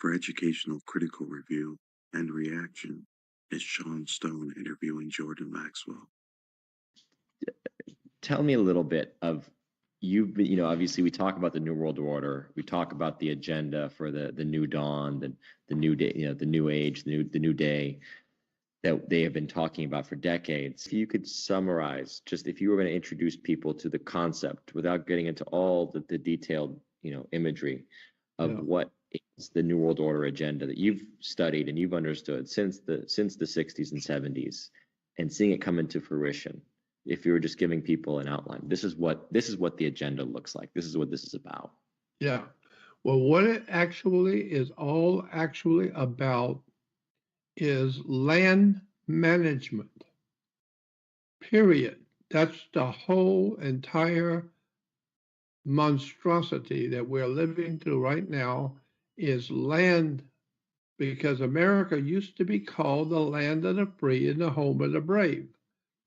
For educational critical review and reaction is Sean Stone interviewing Jordan Maxwell. Tell me a little bit of you've been, obviously we talk about the New World Order, we talk about the agenda for the new dawn, the new day, the new age, the new day that they have been talking about for decades. If you could summarize, just if you were going to introduce people to the concept without getting into all the detailed, imagery of what is the New World Order agenda that you've studied and you've understood since the 60s and 70s and seeing it come into fruition. If you were just giving people an outline, this is what the agenda looks like. This is what this is about. Yeah. Well, what it actually is all actually about is land management, period. That's the whole entire monstrosity that we're living through right now is land, because America used to be called the land of the free and the home of the brave.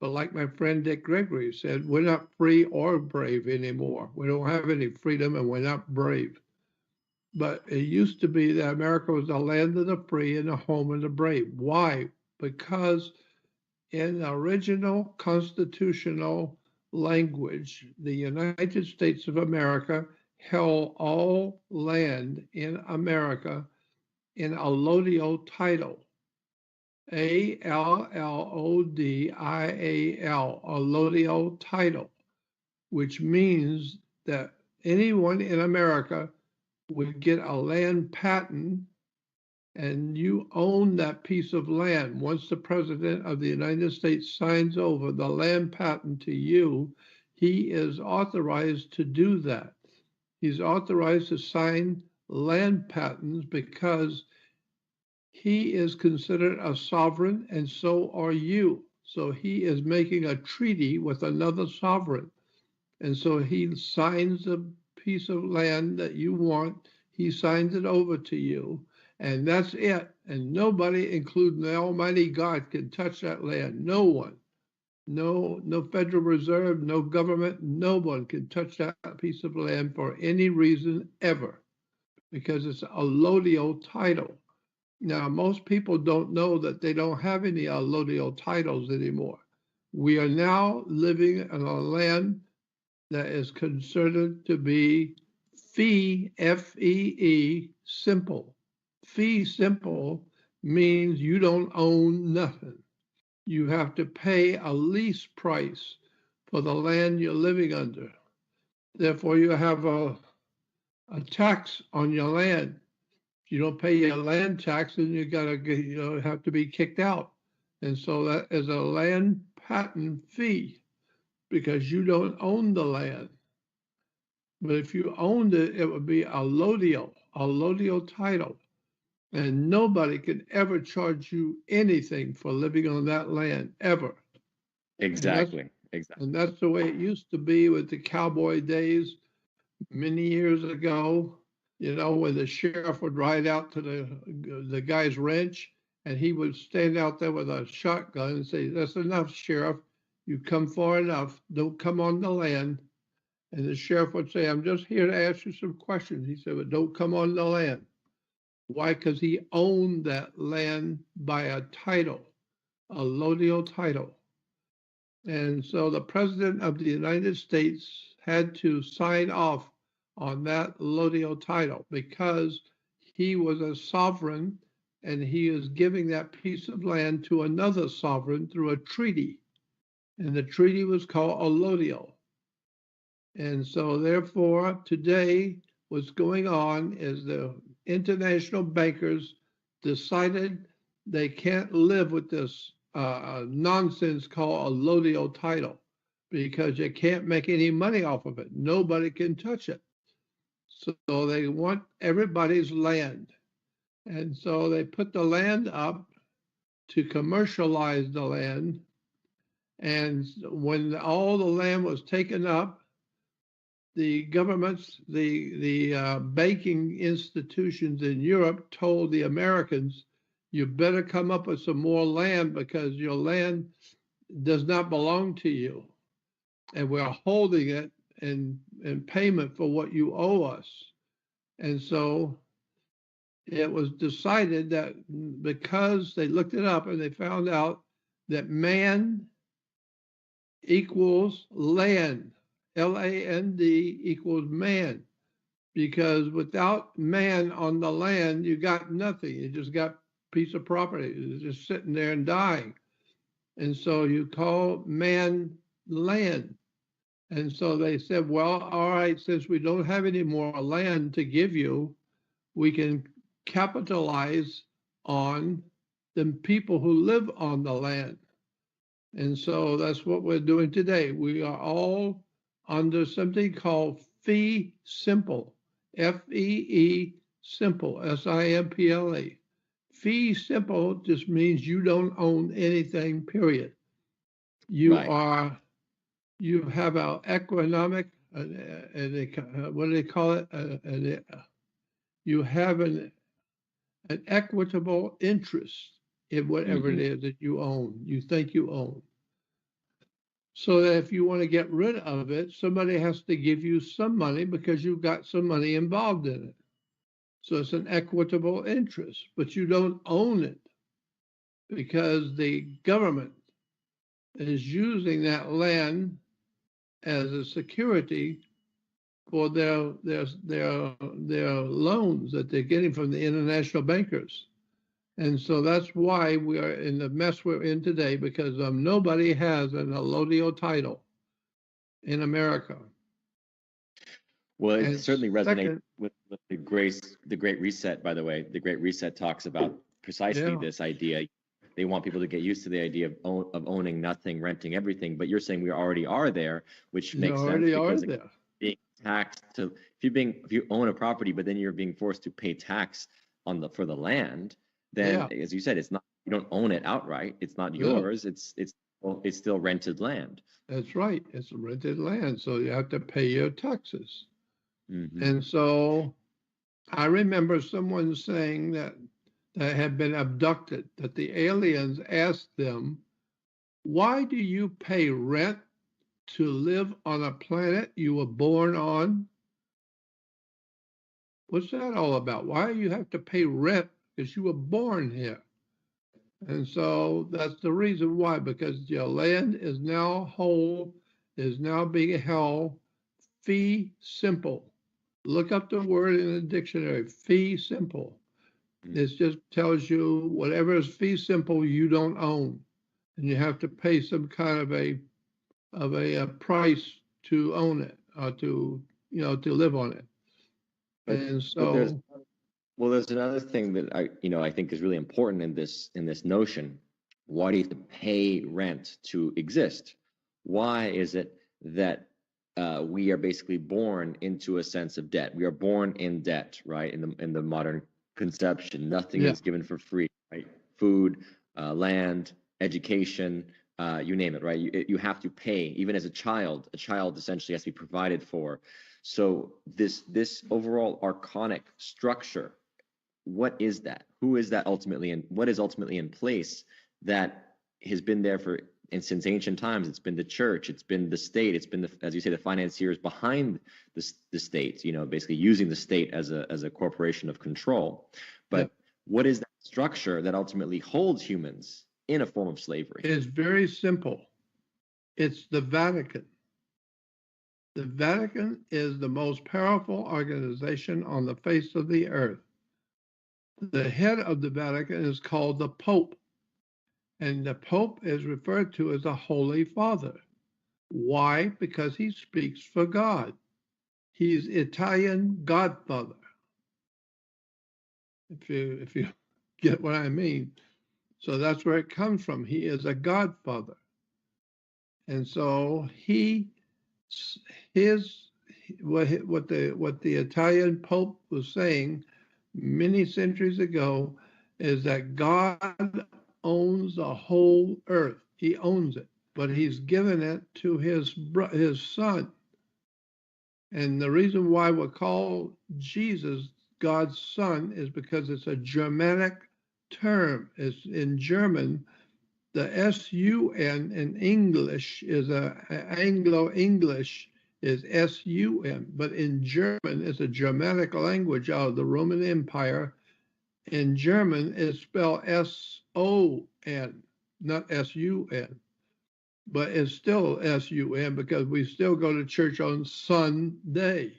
But like my friend Dick Gregory said, we're not free or brave anymore. We don't have any freedom and we're not brave. But it used to be that America was the land of the free and the home of the brave. Why? Because in the original constitutional language, the United States of America held all land in America in allodial title. Allodial, allodial title, which means that anyone in America would get a land patent and you own that piece of land. Once the President of the United States signs over the land patent to you, he is authorized to do that. He's authorized to sign land patents because he is considered a sovereign and so are you. So he is making a treaty with another sovereign. And so he signs a piece of land that you want, he signs it over to you, and that's it. And nobody, including the Almighty God, can touch that land. No one. No Federal Reserve, no government, no one can touch that piece of land for any reason ever, because it's a allodial title. Now, most people don't know that they don't have any allodial titles anymore. We are now living in a land that is considered to be fee, F-E-E, simple. Fee simple means you don't own nothing. You have to pay a lease price for the land you're living under. Therefore, you have a tax on your land. If you don't pay your land tax, then you have to be kicked out. And so that is a land patent fee because you don't own the land. But if you owned it, it would be allodial title. And nobody could ever charge you anything for living on that land, ever. Exactly. And that's the way it used to be with the cowboy days many years ago, when the sheriff would ride out to the guy's ranch and he would stand out there with a shotgun and say, "That's enough, Sheriff. You've come far enough. Don't come on the land." And the sheriff would say, "I'm just here to ask you some questions." He said, "But don't come on the land." Why? Because he owned that land by a title, a allodial title. And so the President of the United States had to sign off on that allodial title because he was a sovereign and he is giving that piece of land to another sovereign through a treaty. And the treaty was called allodial. And so therefore, today, what's going on is the international bankers decided they can't live with this nonsense called allodial title because you can't make any money off of it. Nobody can touch it. So they want everybody's land. And so they put the land up to commercialize the land. And when all the land was taken up, the governments, the banking institutions in Europe told the Americans, you better come up with some more land because your land does not belong to you. And we're holding it in payment for what you owe us. And so it was decided that because they looked it up and they found out that man equals land, land equals man, because without man on the land, you got nothing. You just got a piece of property. It's just sitting there and dying. And so you call man land. And so they said, well, all right, since we don't have any more land to give you, we can capitalize on the people who live on the land. And so that's what we're doing today. We are all under something called fee simple, F-E-E simple, S-I-M-P-L-E. Fee simple just means you don't own anything, period. You Right. you have an economic, what do they call it? You have an equitable interest in whatever it is that you own, you think you own. So that if you want to get rid of it, somebody has to give you some money because you've got some money involved in it. So it's an equitable interest, but you don't own it because the government is using that land as a security for their loans that they're getting from the international bankers. And so that's why we are in the mess we're in today, because nobody has an allodial title in America. Well, it And certainly resonates second, with the Great Reset, by the way. The Great Reset talks about precisely yeah, this idea. They want people to get used to the idea of owning nothing, renting everything. But you're saying we already are there, which you makes sense already are because there. being taxed to if you own a property, but then you're being forced to pay tax for the land, then Yeah, as you said, it's not, you don't own it outright. It's not no, yours. It's still rented land. that's right. It's rented land, so you have to pay your taxes. Hmm. And so I remember someone saying that they had been abducted, that the aliens asked them, why do you pay rent to live on a planet you were born on? What's that all about? Why do you have to pay rent because you were born here? And so that's the reason why, because your land is now whole, is now being held fee simple. Look up the word in the dictionary, fee simple. It just tells you whatever is fee simple you don't own, and you have to pay some kind of a price to own it, or to to live on it. But And but so there's another thing that I think is really important in this notion. Why do you have to pay rent to exist? Why is it that we are basically born into a sense of debt? We are born in debt, right? In the modern conception, nothing yeah, is given for free, right? Food, land, education, you name it, right? You have to pay. Even as a child essentially has to be provided for. So this overall archonic structure, what is that? Who is that ultimately, and what is ultimately in place that has been there since ancient times? It's been the church, it's been the state, it's been as you say, the financiers behind the state. Basically using the state as a corporation of control. But yeah. what is that structure that ultimately holds humans in a form of slavery? It's very simple. It's the Vatican. The Vatican is the most powerful organization on the face of the earth. The head of the Vatican is called the Pope, and the Pope is referred to as a Holy Father. Why? Because he speaks for God. He's Italian Godfather, if you get what I mean. So that's where it comes from. He is a Godfather. And so what the Italian Pope was saying many centuries ago is that God owns the whole earth. He owns it, but he's given it to his son. And the reason why we're called Jesus God's son is because it's a Germanic term. It's in German. The S-U-N in English is Anglo-English is S-U-N, but in German it's a Germanic language out of the Roman Empire, in German is spelled S-O-N, not S-U-N, but it's still S-U-N because we still go to church on Sunday,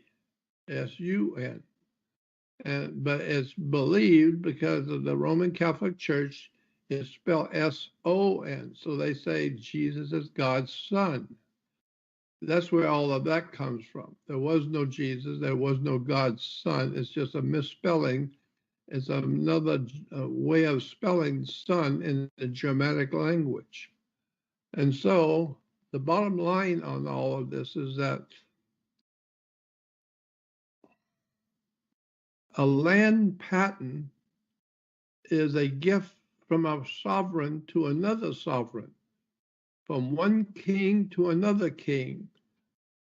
S-U-N. But it's believed because of the Roman Catholic Church, it's spelled S-O-N. So they say Jesus is God's son. That's where all of that comes from. There was no Jesus. There was no God's son. It's just a misspelling. It's another way of spelling son in the Germanic language. And so the bottom line on all of this is that a land patent is a gift from a sovereign to another sovereign, from one king to another king.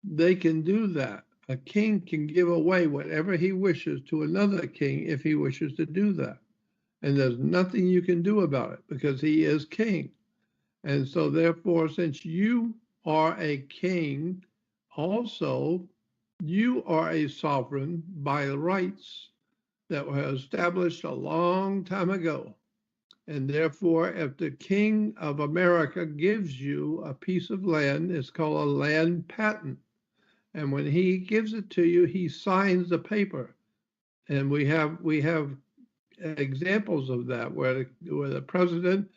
They can do that. A king can give away whatever he wishes to another king if he wishes to do that. And there's nothing you can do about it because he is king. And so therefore, since you are a king, also you are a sovereign by rights that were established a long time ago. And therefore, if the King of America gives you a piece of land, it's called a land patent. And when he gives it to you, he signs the paper. And we have examples of that where the president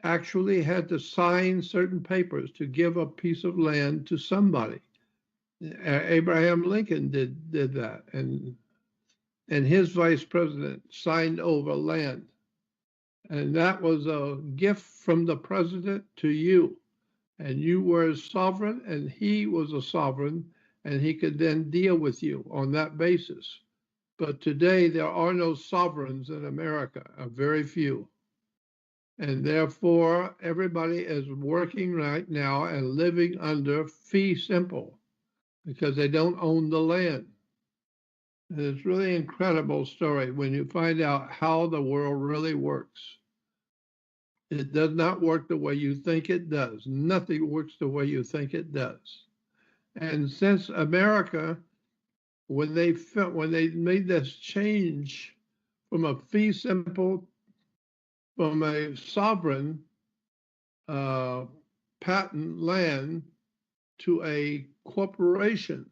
actually had to sign certain papers to give a piece of land to somebody. Abraham Lincoln did that, and his vice president signed over land. And that was a gift from the president to you. And you were a sovereign, and he was a sovereign, and he could then deal with you on that basis. But today, there are no sovereigns in America, very few. And therefore, everybody is working right now and living under fee simple because they don't own the land. And it's really incredible story when you find out how the world really works. It does not work the way you think it does. Nothing works the way you think it does. And since America, when they made this change from a fee simple, from a sovereign patent land to a corporation,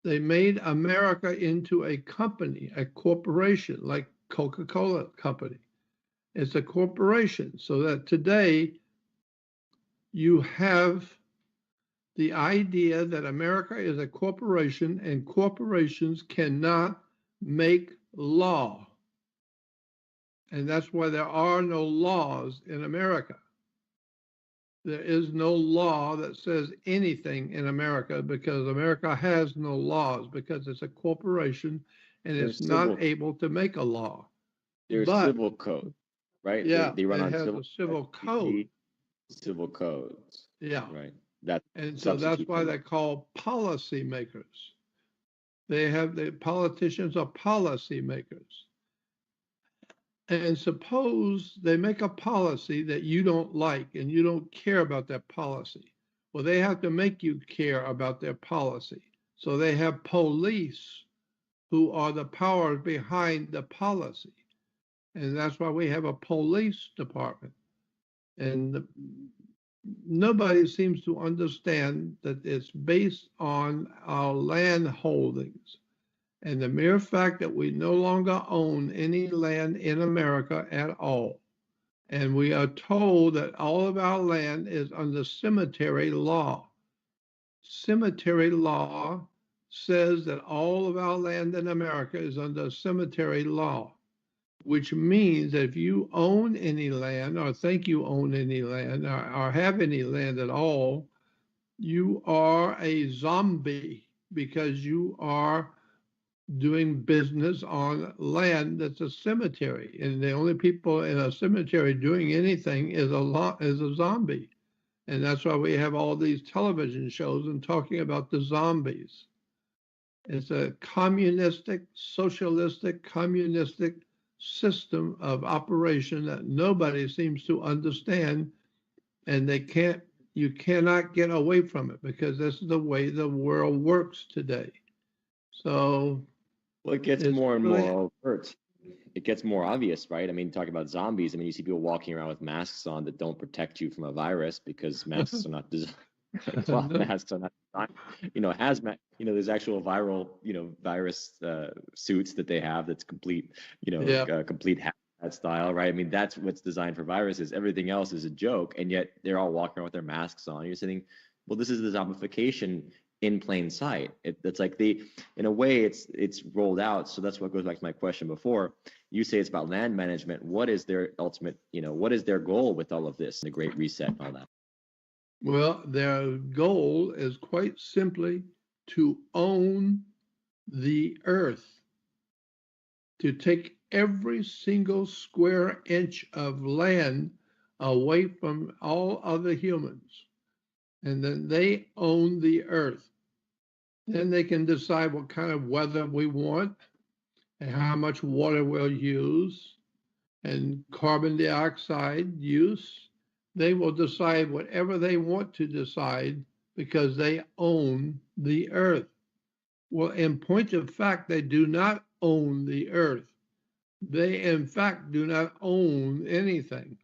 they made America into a company, a corporation, like Coca-Cola Company. It's a corporation, so that today you have the idea that America is a corporation and corporations cannot make law. And that's why there are no laws in America. There is no law that says anything in America because America has no laws because it's a corporation and it's not able to make a law. There's civil code, right? Yeah, they run it on has a civil code. Civil codes. Yeah. Right. And so that's why they're called policy makers. The politicians are policy makers. And suppose they make a policy that you don't like and you don't care about that policy. Well, they have to make you care about their policy. So they have police who are the powers behind the policy. And that's why we have a police department. And nobody seems to understand that it's based on our land holdings. And the mere fact that we no longer own any land in America at all. And we are told that all of our land is under cemetery law. Cemetery law says that all of our land in America is under cemetery law, which means that if you own any land or think you own any land or have any land at all, you are a zombie because you are doing business on land that's a cemetery. And the only people in a cemetery doing anything is a zombie. And that's why we have all these television shows and talking about the zombies. It's a communistic, socialistic, communistic system of operation that nobody seems to understand, and you cannot get away from it because this is the way the world works today. So it gets more and more overt. it gets more obvious, right? I mean, talking about zombies, I mean, you see people walking around with masks on that don't protect you from a virus because masks are not designed. Cloth masks are not designed. Hazmat. There's actual viral, virus suits that they have that's complete, Yeah. complete hazmat style, right? I mean, that's what's designed for viruses. Everything else is a joke, and yet they're all walking around with their masks on. You're saying, well, this is the zombification in plain sight. It's like in a way, it's rolled out. So that's what goes back to my question before. You say it's about land management. What is their ultimate, what is their goal with all of this, the Great Reset and all that? Well, their goal is quite simply to own the earth, to take every single square inch of land away from all other humans. And then they own the earth. Then they can decide what kind of weather we want and how much water we'll use and carbon dioxide use. They will decide whatever they want to decide because they own the earth. Well, in point of fact, they do not own the earth. They, in fact, do not own anything.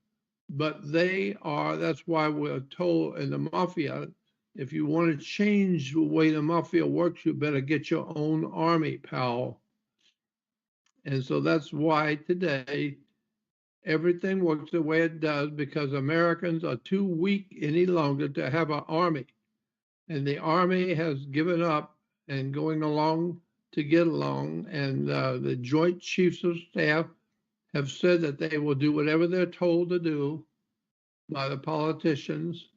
But that's why we're told in the mafia, if you want to change the way the mafia works, you better get your own army, pal. And so that's why today everything works the way it does, because Americans are too weak any longer to have an army. And the army has given up and going along to get along. And the Joint Chiefs of Staff have said that they will do whatever they're told to do by the politicians,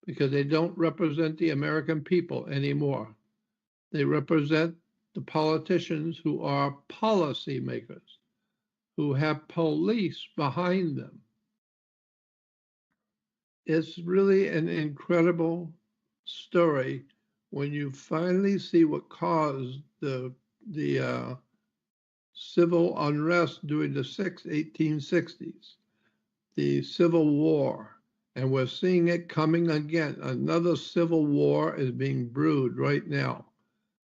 because they don't represent the American people anymore. They represent the politicians who are policymakers, who have police behind them. It's really an incredible story when you finally see what caused the civil unrest during the 1860s, the Civil War. And we're seeing it coming again. Another civil war is being brewed right now.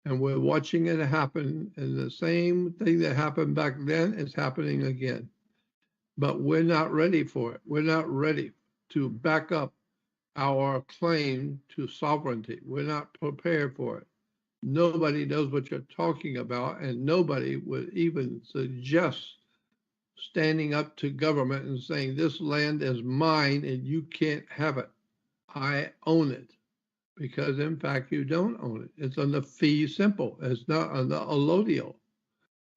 And we're watching it happen. And the same thing that happened back then is happening again. But we're not ready for it. We're not ready to back up our claim to sovereignty. We're not prepared for it. Nobody knows what you're talking about, and nobody would even suggest standing up to government and saying, this land is mine and you can't have it. I own it. Because in fact, you don't own it. It's on the fee simple. It's not on the allodial.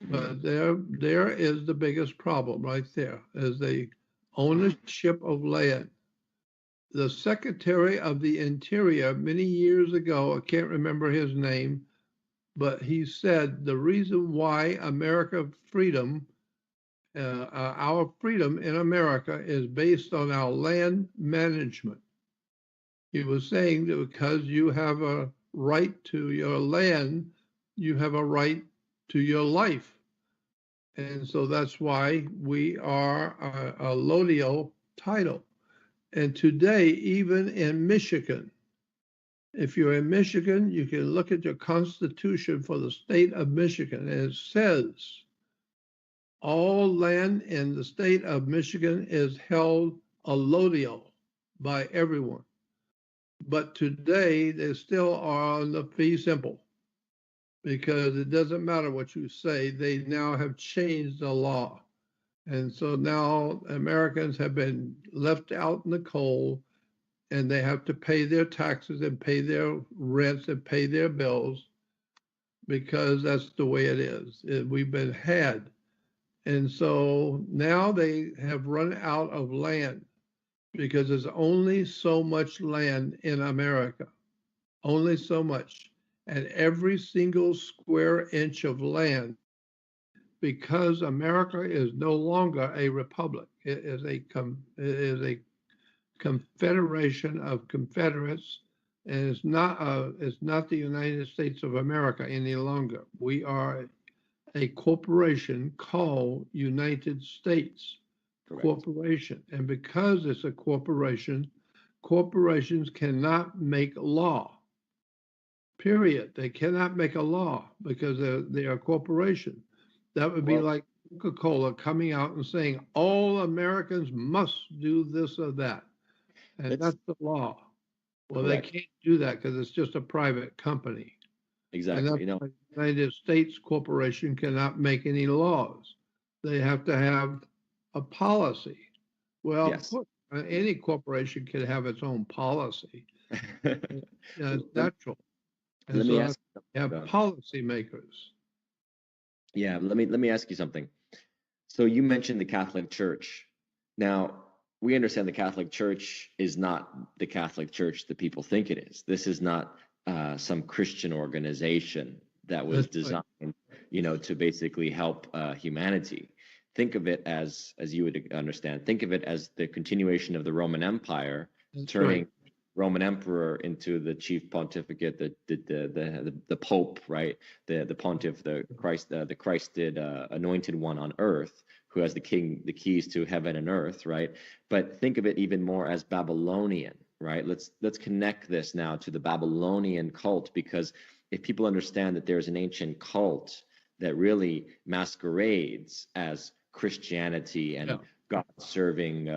But there is the biggest problem right there, is the ownership of land. The Secretary of the Interior many years ago, I can't remember his name, but he said the reason why our freedom in America is based on our land management. He was saying that because you have a right to your land, you have a right to your life. And so that's why we are a allodial title. And today, even in Michigan, if you're in Michigan, you can look at your constitution for the state of Michigan, and it says all land in the state of Michigan is held allodial by everyone. But today, they still are on the fee simple, because it doesn't matter what you say. They now have changed the law. And so now Americans have been left out in the cold, and they have to pay their taxes and pay their rents and pay their bills, because that's the way it is. We've been had. And so now they have run out of land, because there's only so much land in America, only so much. And every single square inch of land, because America is no longer a republic, it is a confederation of confederates, and it's not the United States of America any longer. We are a corporation called United States. Correct. Corporation. And because it's a corporation, corporations cannot make law. Period. They cannot make a law because they are a corporation. That would be like Coca-Cola coming out and saying all Americans must do this or that. And That's that's the law. Well, they correct. can't do that because it's just a private company. And Exactly. that's You know, why the United States Corporation cannot make any laws. They have to have a policy. Well, of yes. course, any corporation can have its own policy. It's let, natural. And let so me that's ask you have policy makers. yeah, let me ask you something. So you mentioned the Catholic Church. Now, we understand the Catholic Church is not the Catholic Church that people think it is. This is not some Christian organization that was That's right. designed, you know, to basically help humanity. Think of it as you would understand. Think of it as the continuation of the Roman Empire, That's turning right. Roman emperor into the chief pontificate, the pope, right? The pontiff, the Christed anointed one on earth, who has the keys to heaven and earth, right? But think of it even more as Babylonian, right? Let's connect this now to the Babylonian cult, because if people understand that there's an ancient cult that really masquerades as Christianity and Yeah. God serving,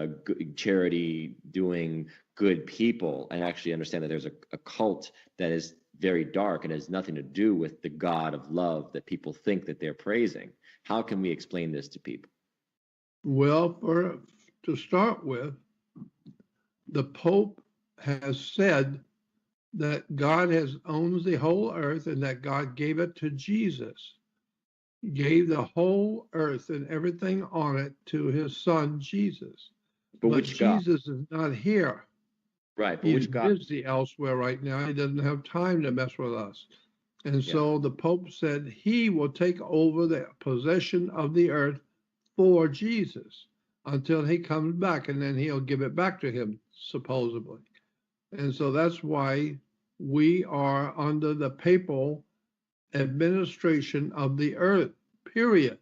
charity doing good people, and actually understand that there's a cult that is very dark and has nothing to do with the God of love that people think that they're praising. How can we explain this to people? Well, to start with, the Pope has said that God owns the whole earth and that God gave it to Jesus. He gave the whole earth and everything on it to his son, Jesus. But But which God? Jesus is not here. Right, but He's which God? busy elsewhere right now. He doesn't have time to mess with us. And Yeah. so the Pope said he will take over the possession of the earth for Jesus until he comes back, and then he'll give it back to him, supposedly. And so that's why we are under the papal administration of the earth, period.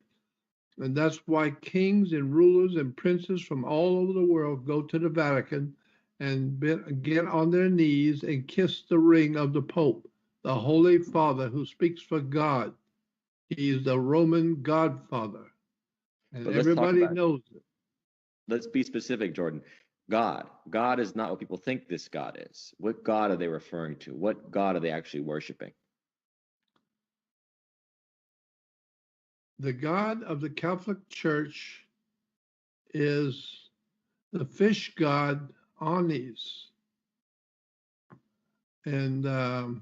And that's why kings and rulers and princes from all over the world go to the Vatican and get on their knees and kiss the ring of the Pope, the Holy Father who speaks for God. He is the Roman Godfather, and But let's talk everybody about it. knows it. Let's be specific, Jordan. God is not what people think this God is. What God are they referring to? What God are they actually worshiping? The God of the Catholic Church is the fish god Anis. And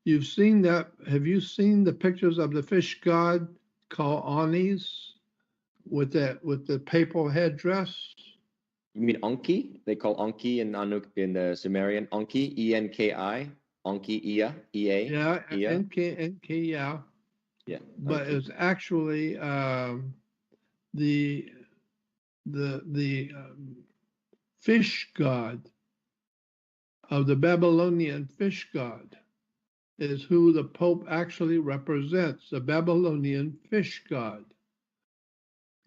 you've seen that. Have you seen the pictures of the fish god called Anis with the papal headdress? You mean Anki? They call Anki in the Sumerian Anki, Enki, Anki, Ia, Ea, Yeah, Ia. NK, yeah. Yeah, But Anki. it's actually the fish god of the Babylonian fish god is who the Pope actually represents, the Babylonian fish god.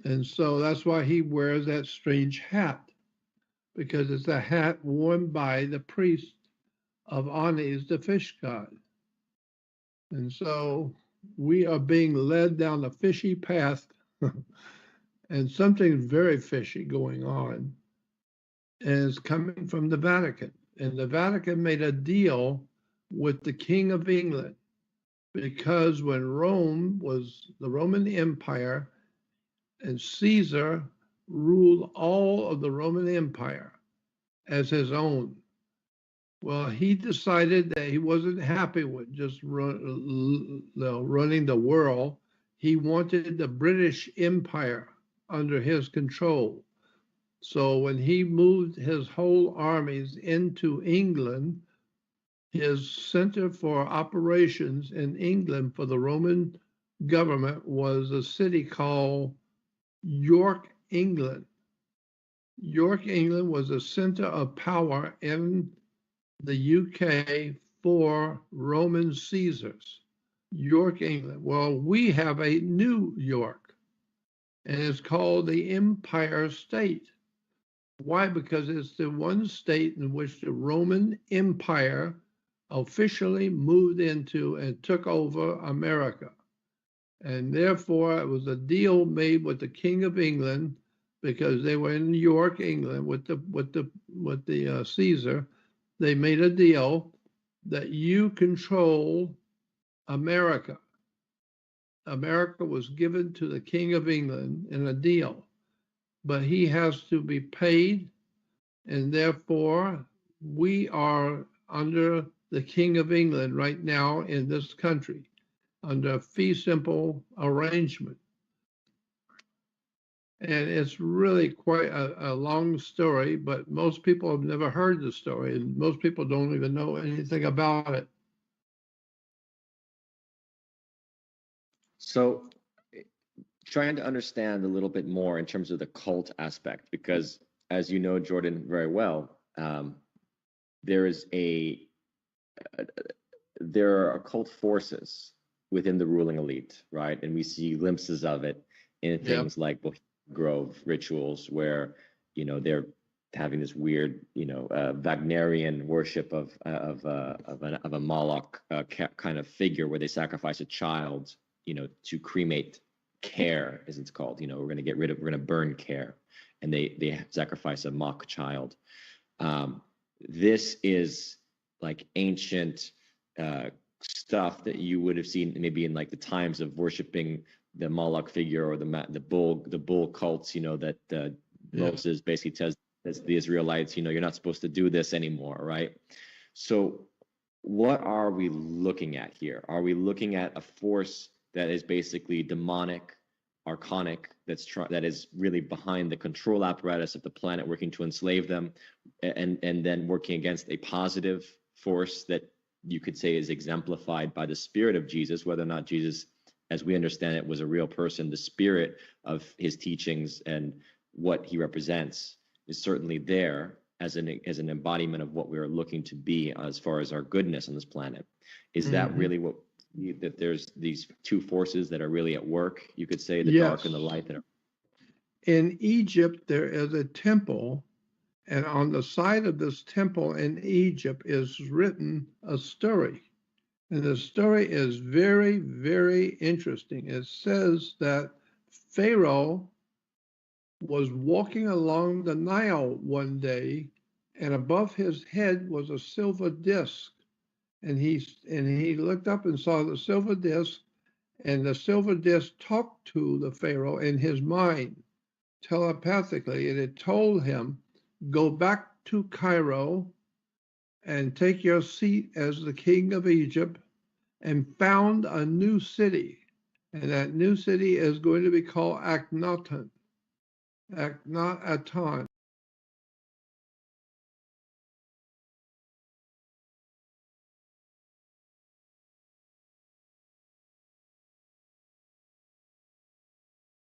And so that's why he wears that strange hat, because it's a hat worn by the priest of Anis, the fish god. And so we are being led down a fishy path, and something very fishy going on is coming from the Vatican. And the Vatican made a deal with the King of England, because when Rome was the Roman Empire and Caesar ruled all of the Roman Empire as his own. Well, he decided that he wasn't happy with just running the world. He wanted the British Empire under his control. So when he moved his whole armies into England, his center for operations in England for the Roman government was a city called York, England. York, England was a center of power in the UK for Roman Caesars. York, England. Well, we have a New York, and it's called the Empire State. Why? Because it's the one state in which the Roman Empire officially moved into and took over America. And therefore, it was a deal made with the King of England, because they were in New York, England, with the Caesar. They made a deal that you control America. America was given to the King of England in a deal, but he has to be paid, and therefore we are under the King of England right now in this country, under a fee simple arrangement. And it's really quite a long story, but most people have never heard the story, and most people don't even know anything about it. So, trying to understand a little bit more in terms of the cult aspect, because as you know, Jordan, very well, there are occult forces within the ruling elite, right? And we see glimpses of it in things like Bohemian Grove rituals, where they're having this weird, Wagnerian worship of a Moloch kind of figure, where they sacrifice a child, to cremate care, as it's called. We're going to burn care, and they sacrifice a mock child. This is like ancient stuff that you would have seen maybe in like the times of worshiping the Moloch figure, or the bull cults. That Moses basically tells the Israelites, you're not supposed to do this anymore, right? So, what are we looking at here? Are we looking at a force that is basically demonic, archonic, that is really behind the control apparatus of the planet, working to enslave them, and then working against a positive force that you could say is exemplified by the spirit of Jesus? Whether or not Jesus, as we understand it, was a real person, the spirit of his teachings and what he represents is certainly there as an embodiment of what we are looking to be as far as our goodness on this planet. Is that really what that there's these two forces that are really at work, you could say, the dark and the light that are... In Egypt, there is a temple, and on the side of this temple in Egypt is written a story. And the story is very, very interesting. It says that Pharaoh was walking along the Nile one day, and above his head was a silver disc. And he looked up and saw the silver disc, and the silver disc talked to the Pharaoh in his mind, telepathically, and it told him, go back to Cairo and take your seat as the king of Egypt and found a new city. And that new city is going to be called Akhenaten.